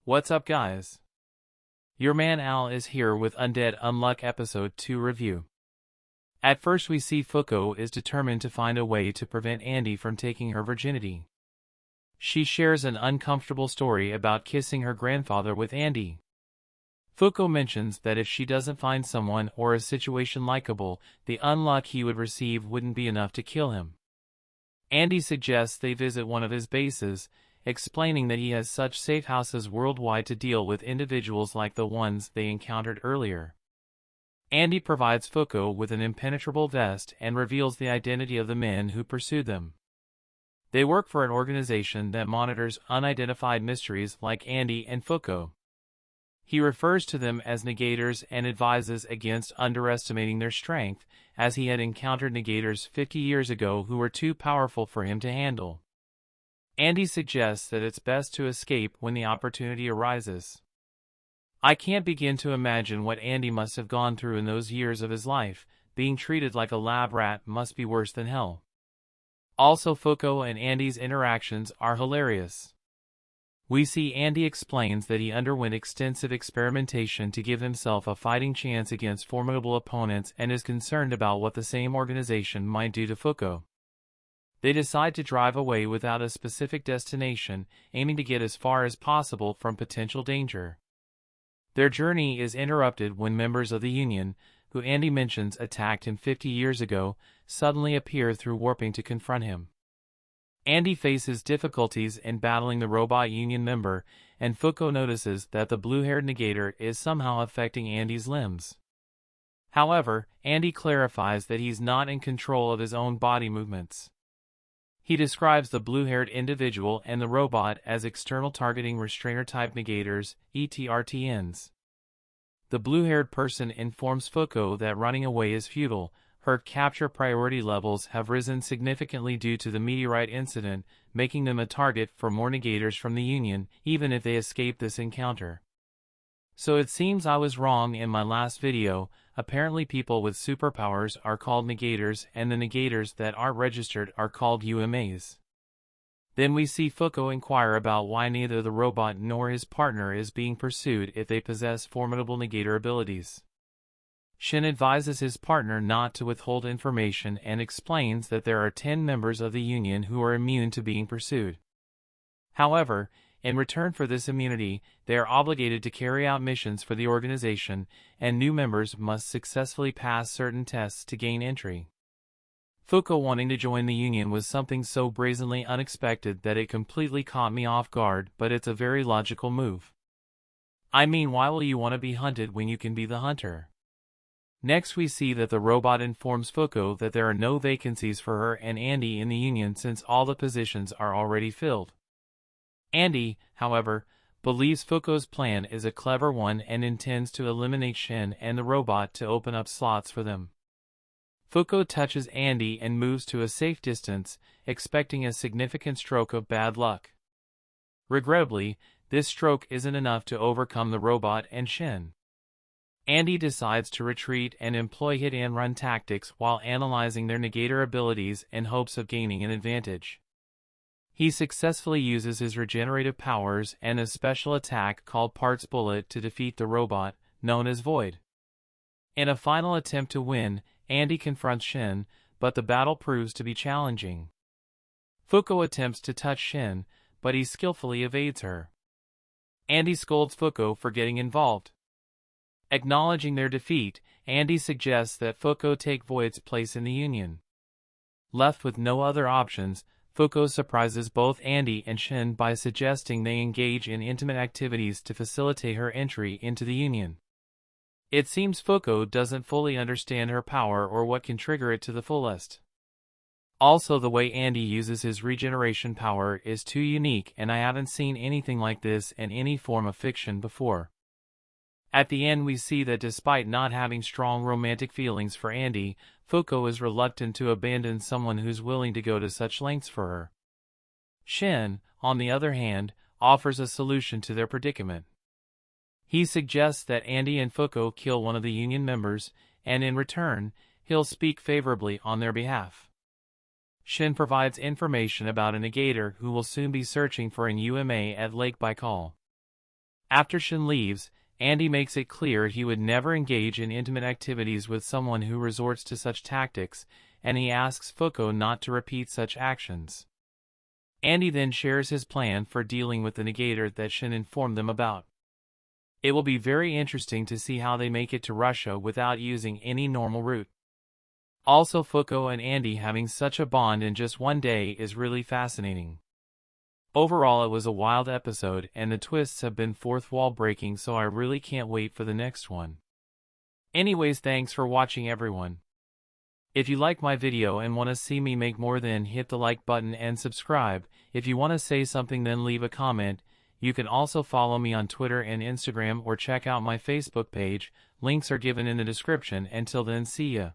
What's up, guys? Your man Al is here with Undead Unluck Episode 2 review. At first we see Fuuko is determined to find a way to prevent Andy from taking her virginity. She shares an uncomfortable story about kissing her grandfather with Andy. Fuuko mentions that if she doesn't find someone or a situation likable, the unluck he would receive wouldn't be enough to kill him. Andy suggests they visit one of his bases, explaining that he has such safe houses worldwide to deal with individuals like the ones they encountered earlier. Andy provides Fuuko with an impenetrable vest and reveals the identity of the men who pursued them. They work for an organization that monitors unidentified mysteries like Andy and Fuuko. He refers to them as negators and advises against underestimating their strength, as he had encountered negators 50 years ago who were too powerful for him to handle. Andy suggests that it's best to escape when the opportunity arises. I can't begin to imagine what Andy must have gone through in those years of his life. Being treated like a lab rat must be worse than hell. Also, Fuuko and Andy's interactions are hilarious. We see Andy explains that he underwent extensive experimentation to give himself a fighting chance against formidable opponents and is concerned about what the same organization might do to Fuuko. They decide to drive away without a specific destination, aiming to get as far as possible from potential danger. Their journey is interrupted when members of the Union, who Andy mentions attacked him 50 years ago, suddenly appear through warping to confront him. Andy faces difficulties in battling the robot Union member, and Fuuko notices that the blue-haired negator is somehow affecting Andy's limbs. However, Andy clarifies that he's not in control of his own body movements. He describes the blue-haired individual and the robot as external targeting restrainer-type negators, ETRTNs. The blue-haired person informs Fuuko that running away is futile. Her capture priority levels have risen significantly due to the meteorite incident, making them a target for more negators from the Union, even if they escape this encounter. So it seems I was wrong in my last video. Apparently people with superpowers are called negators and the negators that aren't registered are called UMAs. Then we see Fuuko inquire about why neither the robot nor his partner is being pursued if they possess formidable negator abilities. Shin advises his partner not to withhold information and explains that there are 10 members of the Union who are immune to being pursued. However, in return for this immunity, they are obligated to carry out missions for the organization, and new members must successfully pass certain tests to gain entry. Fuuko wanting to join the Union was something so brazenly unexpected that it completely caught me off guard, but it's a very logical move. I mean, why will you want to be hunted when you can be the hunter? Next we see that the robot informs Fuuko that there are no vacancies for her and Andy in the Union since all the positions are already filled. Andy, however, believes Fuuko's plan is a clever one and intends to eliminate Shin and the robot to open up slots for them. Fuuko touches Andy and moves to a safe distance, expecting a significant stroke of bad luck. Regrettably, this stroke isn't enough to overcome the robot and Shin. Andy decides to retreat and employ hit-and-run tactics while analyzing their negator abilities in hopes of gaining an advantage. He successfully uses his regenerative powers and a special attack called Parts Bullet to defeat the robot, known as Void. In a final attempt to win, Andy confronts Shin, but the battle proves to be challenging. Fuuko attempts to touch Shin, but he skillfully evades her. Andy scolds Fuuko for getting involved. Acknowledging their defeat, Andy suggests that Fuuko take Void's place in the Union. Left with no other options, Fuuko surprises both Andy and Shin by suggesting they engage in intimate activities to facilitate her entry into the Union. It seems Fuuko doesn't fully understand her power or what can trigger it to the fullest. Also, the way Andy uses his regeneration power is too unique, and I haven't seen anything like this in any form of fiction before. At the end we see that despite not having strong romantic feelings for Andy, Fuuko is reluctant to abandon someone who's willing to go to such lengths for her. Shin, on the other hand, offers a solution to their predicament. He suggests that Andy and Fuuko kill one of the Union members, and in return, he'll speak favorably on their behalf. Shin provides information about a negator who will soon be searching for an UMA at Lake Baikal. After Shin leaves, Andy makes it clear he would never engage in intimate activities with someone who resorts to such tactics, and he asks Fuuko not to repeat such actions. Andy then shares his plan for dealing with the negator that Shin informed them about. It will be very interesting to see how they make it to Russia without using any normal route. Also, Fuuko and Andy having such a bond in just one day is really fascinating. Overall, it was a wild episode, and the twists have been fourth wall breaking, so I really can't wait for the next one. Anyways, thanks for watching, everyone. If you like my video and want to see me make more, then hit the like button and subscribe. If you want to say something, then leave a comment. You can also follow me on Twitter and Instagram or check out my Facebook page. Links are given in the description. Until then, see ya.